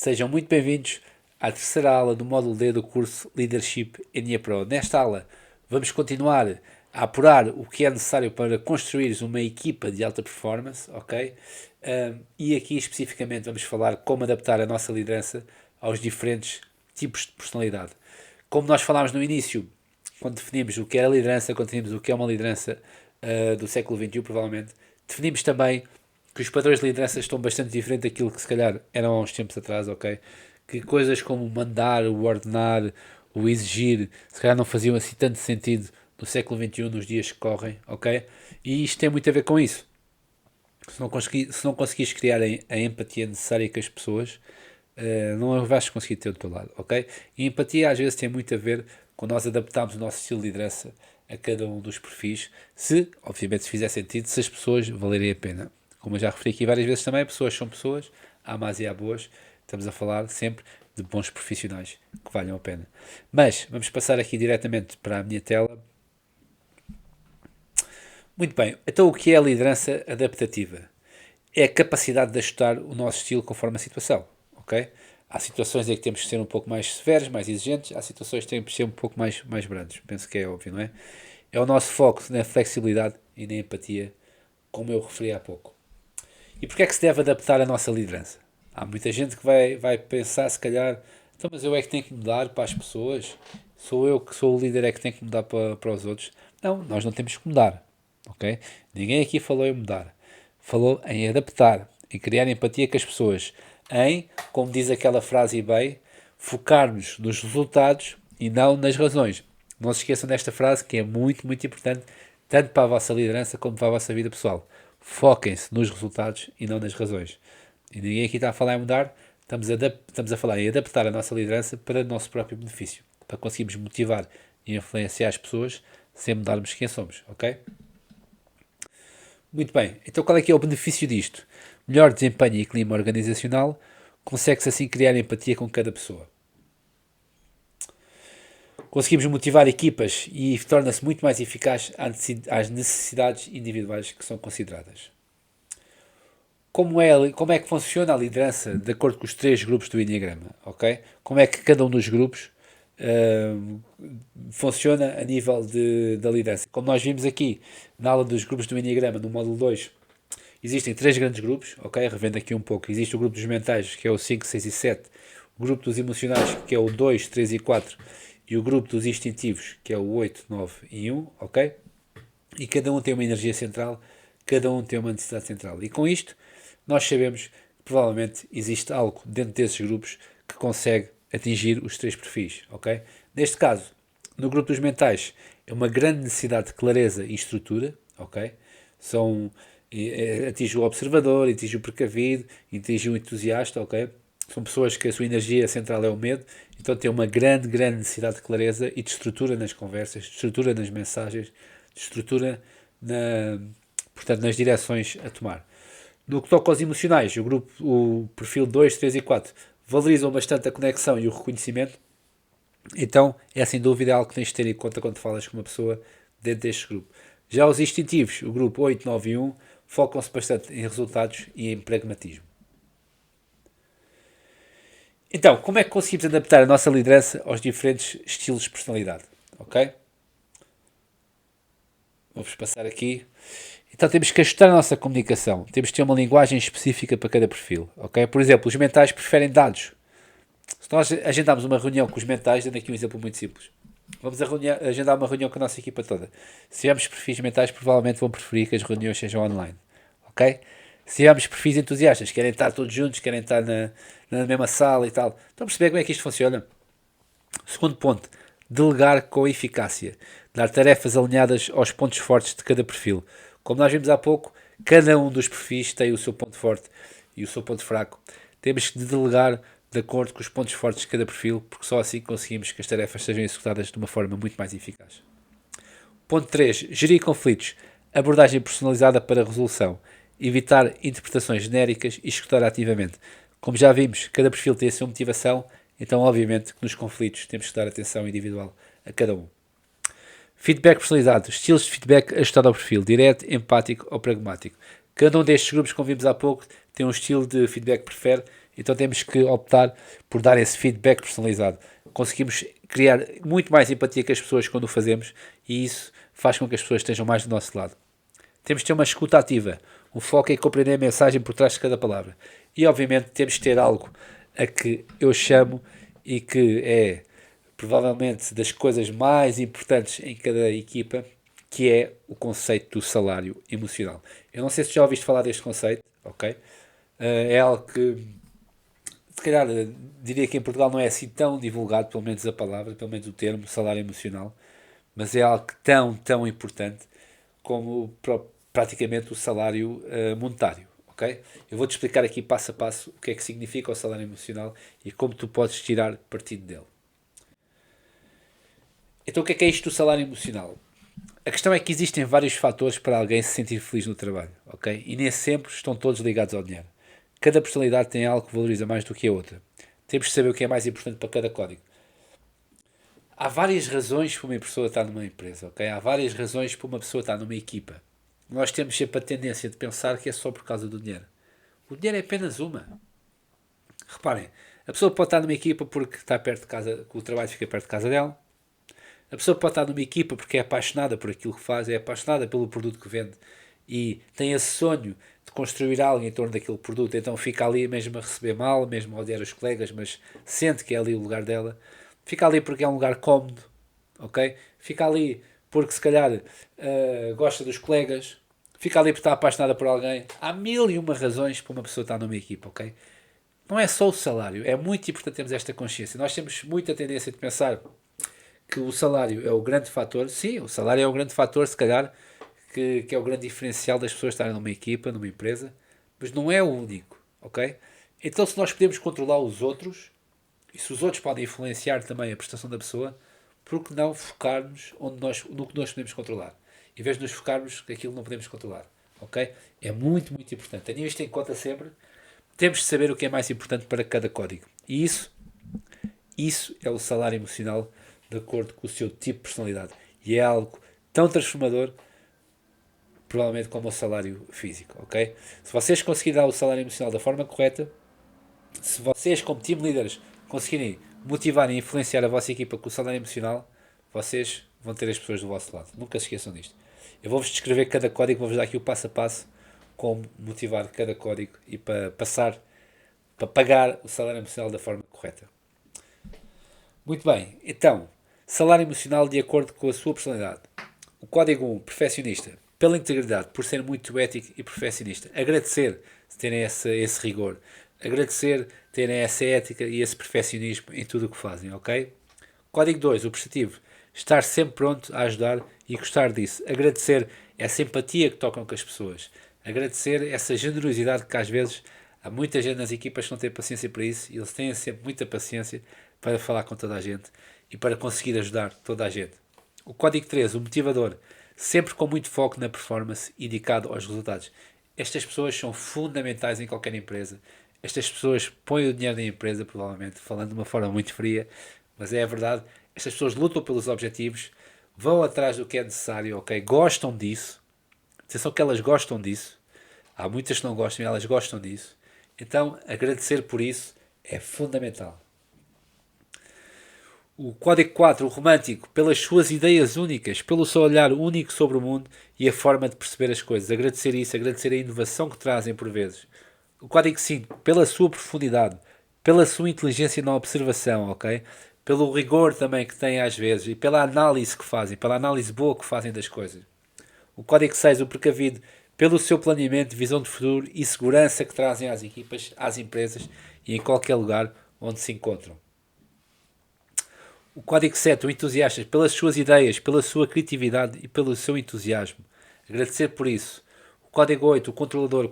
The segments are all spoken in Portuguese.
Sejam muito bem-vindos à terceira aula do módulo D do curso Leadership in Pro. Nesta aula vamos continuar a apurar o que é necessário para construir uma equipa de alta performance, ok? E aqui especificamente vamos falar como adaptar a nossa liderança aos diferentes tipos de personalidade. Como nós falámos no início, quando definimos o que era liderança, quando definimos o que é uma liderança do século XXI, provavelmente, definimos também que os padrões de liderança estão bastante diferentes daquilo que se calhar eram há uns tempos atrás, ok? Que coisas como o mandar, o ordenar, o exigir, se calhar não faziam assim tanto sentido no século XXI, nos dias que correm, ok? E isto tem muito a ver com isso. Se não conseguires criar a empatia necessária com as pessoas, não vais conseguir ter do teu lado, ok? E empatia às vezes tem muito a ver com nós adaptarmos o nosso estilo de liderança a cada um dos perfis, se, obviamente, se fizer sentido, se as pessoas valerem a pena. Como eu já referi aqui várias vezes também, pessoas são pessoas, há más e há boas, estamos a falar sempre de bons profissionais que valham a pena. Mas, vamos passar aqui diretamente para a minha tela. Muito bem, então o que é a liderança adaptativa? É a capacidade de ajustar o nosso estilo conforme a situação, ok? Há situações em que temos que ser um pouco mais severos, mais exigentes, há situações que temos que ser um pouco mais brandos, penso que é óbvio, não é? É o nosso foco na flexibilidade e na empatia, como eu referi há pouco. E porquê é que se deve adaptar a nossa liderança? Há muita gente que vai pensar, se calhar, então, mas eu é que tenho que mudar para as pessoas? Sou eu que sou o líder é que tenho que mudar para os outros? Não, nós não temos que mudar, ok? Ninguém aqui falou em mudar. Falou em adaptar, em criar empatia com as pessoas, em, como diz aquela frase bem, focar-nos nos resultados e não nas razões. Não se esqueçam desta frase que é muito, muito importante, tanto para a vossa liderança como para a vossa vida pessoal. Foquem-se nos resultados e não nas razões. E ninguém aqui está a falar em mudar, estamos a falar em adaptar a nossa liderança para o nosso próprio benefício, para conseguirmos motivar e influenciar as pessoas sem mudarmos quem somos, ok? Muito bem, então qual é que é o benefício disto? Melhor desempenho e clima organizacional, consegue-se assim criar empatia com cada pessoa. Conseguimos motivar equipas e torna-se muito mais eficaz às necessidades individuais que são consideradas. Como é que funciona a liderança de acordo com os 3 grupos do Enneagrama? Okay? Como é que cada um dos grupos funciona a nível da liderança? Como nós vimos aqui na aula dos grupos do Enneagrama, no módulo 2, existem 3 grandes grupos, ok? Revendo aqui um pouco. Existe o grupo dos mentais, que é o 5, 6 e 7, o grupo dos emocionais, que é o 2, 3 e 4, e o grupo dos instintivos, que é o 8, 9 e 1, ok? E cada um tem uma energia central, cada um tem uma necessidade central. E com isto, nós sabemos que provavelmente existe algo dentro desses grupos que consegue atingir os 3 perfis, ok? Neste caso, no grupo dos mentais, é uma grande necessidade de clareza e estrutura, ok? Atinge o observador, atinge o precavido, atinge o entusiasta, ok? São pessoas que a sua energia central é o medo, então tem uma grande necessidade de clareza e de estrutura nas conversas, de estrutura nas mensagens, de estrutura portanto, nas direções a tomar. No que toca aos emocionais, o perfil 2, 3 e 4 valorizam bastante a conexão e o reconhecimento, então é sem dúvida algo que tens de ter em conta quando falas com uma pessoa dentro deste grupo. Já os instintivos, o grupo 8, 9 e 1, focam-se bastante em resultados e em pragmatismo. Então, como é que conseguimos adaptar a nossa liderança aos diferentes estilos de personalidade? Ok? Vamos passar aqui. Então temos que ajustar a nossa comunicação. Temos que ter uma linguagem específica para cada perfil. Ok? Por exemplo, os mentais preferem dados. Se nós agendarmos uma reunião com os mentais, dando aqui um exemplo muito simples. Vamos agendar uma reunião com a nossa equipa toda. Se tivermos perfis mentais, provavelmente vão preferir que as reuniões sejam online. Ok? Se tivermos perfis entusiastas, querem estar todos juntos, querem estar na mesma sala e tal. Estão a perceber como é que isto funciona? Segundo ponto, delegar com eficácia. Dar tarefas alinhadas aos pontos fortes de cada perfil. Como nós vimos há pouco, cada um dos perfis tem o seu ponto forte e o seu ponto fraco. Temos que delegar de acordo com os pontos fortes de cada perfil, porque só assim conseguimos que as tarefas sejam executadas de uma forma muito mais eficaz. Ponto 3. Gerir conflitos. Abordagem personalizada para a resolução. Evitar interpretações genéricas e escutar ativamente. Como já vimos, cada perfil tem a sua motivação, então obviamente que nos conflitos temos que dar atenção individual a cada um. Feedback personalizado. Estilos de feedback ajustado ao perfil. Direto, empático ou pragmático. Cada um destes grupos, como vimos há pouco, tem um estilo de feedback que prefere, Então temos que optar por dar esse feedback personalizado. Conseguimos criar muito mais empatia com as pessoas quando o fazemos e isso faz com que as pessoas estejam mais do nosso lado. Temos de ter uma escuta ativa. O foco é compreender a mensagem por trás de cada palavra. E, obviamente, temos de ter algo a que eu chamo e que é provavelmente das coisas mais importantes em cada equipa, que é o conceito do salário emocional. Eu não sei se já ouviste falar deste conceito, ok? É algo que, se calhar, diria que em Portugal não é assim tão divulgado, pelo menos a palavra, pelo menos o termo, salário emocional, mas é algo tão importante como praticamente o salário monetário, ok? Eu vou-te explicar aqui passo a passo o que é que significa o salário emocional e como tu podes tirar partido dele. Então o que é isto do salário emocional? A questão é que existem vários fatores para alguém se sentir feliz no trabalho, ok? E nem sempre estão todos ligados ao dinheiro. Cada personalidade tem algo que valoriza mais do que a outra. Temos de saber o que é mais importante para cada código. Há várias razões para uma pessoa estar numa empresa, ok? Há várias razões para uma pessoa estar numa equipa. Nós temos sempre a tendência de pensar que é só por causa do dinheiro. O dinheiro é apenas uma. Reparem, a pessoa pode estar numa equipa porque está perto de casa, que o trabalho fica perto de casa dela. A pessoa pode estar numa equipa porque é apaixonada por aquilo que faz, é apaixonada pelo produto que vende e tem esse sonho de construir algo em torno daquele produto, então fica ali mesmo a receber mal, mesmo a odiar os colegas, mas sente que é ali o lugar dela. Fica ali porque é um lugar cómodo, ok? Fica ali porque se calhar gosta dos colegas, fica ali porque está apaixonada por alguém. Há mil e uma razões para uma pessoa estar numa equipa, ok? Não é só o salário, é muito importante termos esta consciência. Nós temos muita tendência de pensar que o salário é o grande fator. Sim, o salário é o grande fator, se calhar, que é o grande diferencial das pessoas estarem numa equipa, numa empresa, mas não é o único, ok? Então, se nós podemos controlar os outros, e se os outros podem influenciar também a prestação da pessoa, por que não focarmos no que nós podemos controlar? Em vez de nos focarmos naquilo que não podemos controlar, ok? É muito importante. Tenham isto em conta sempre. Temos de saber o que é mais importante para cada código. E isso é o salário emocional de acordo com o seu tipo de personalidade. E é algo tão transformador, provavelmente, como o salário físico, ok? Se vocês conseguirem dar o salário emocional da forma correta, se vocês, como team leaders, conseguirem motivar e influenciar a vossa equipa com o salário emocional, vocês vão ter as pessoas do vosso lado. Nunca se esqueçam disto. Eu vou-vos descrever cada código, vou-vos dar aqui o passo a passo como motivar cada código e para pagar o salário emocional da forma correta. Muito bem, então, salário emocional de acordo com a sua personalidade. O código 1, perfeccionista, pela integridade, por ser muito ético e perfeccionista. Agradecer se terem esse rigor. Agradecer terem essa ética e esse perfeccionismo em tudo o que fazem, ok? Código 2, o prestativo, estar sempre pronto a ajudar e gostar disso. Agradecer essa empatia que tocam com as pessoas. Agradecer essa generosidade que às vezes há muita gente nas equipas que não tem paciência para isso e eles têm sempre muita paciência para falar com toda a gente e para conseguir ajudar toda a gente. O código 3, o motivador, sempre com muito foco na performance e dedicado aos resultados. Estas pessoas são fundamentais em qualquer empresa. Estas pessoas põem o dinheiro na empresa, provavelmente, falando de uma forma muito fria, mas é a verdade. Estas pessoas lutam pelos objetivos, vão atrás do que é necessário, ok? Gostam disso. Atenção que elas gostam disso. Há muitas que não gostam e elas gostam disso. Então, agradecer por isso é fundamental. O código 4, o romântico, pelas suas ideias únicas, pelo seu olhar único sobre o mundo e a forma de perceber as coisas. Agradecer isso, agradecer a inovação que trazem por vezes. O código 5, pela sua profundidade, pela sua inteligência na observação, ok? Pelo rigor também que têm às vezes e pela análise que fazem, pela análise boa que fazem das coisas. O código 6, o precavido, pelo seu planeamento, visão de futuro e segurança que trazem às equipas, às empresas e em qualquer lugar onde se encontram. O código 7, o entusiasta, pelas suas ideias, pela sua criatividade e pelo seu entusiasmo. Agradecer por isso. O código 8, o controlador,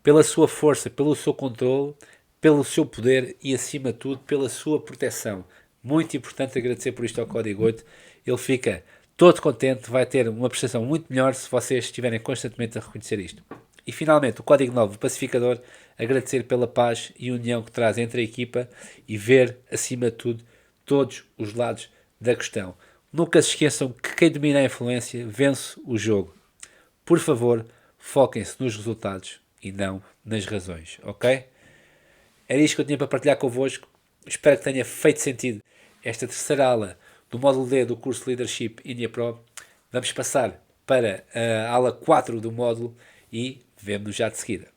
pela sua força, pelo seu controle, pelo seu poder e, acima de tudo, pela sua proteção. Muito importante agradecer por isto ao código 8. Ele fica todo contente, vai ter uma prestação muito melhor se vocês estiverem constantemente a reconhecer isto. E, finalmente, o código 9, o pacificador, agradecer pela paz e união que traz entre a equipa e ver, acima de tudo, todos os lados da questão. Nunca se esqueçam que quem domina a influência vence o jogo. Por favor, foquem-se nos resultados e não nas razões, ok? Era isto que eu tinha para partilhar convosco. Espero que tenha feito sentido esta terceira aula do módulo D do curso Leadership India Pro. Vamos passar para a aula 4 do módulo e vemo-nos já de seguida.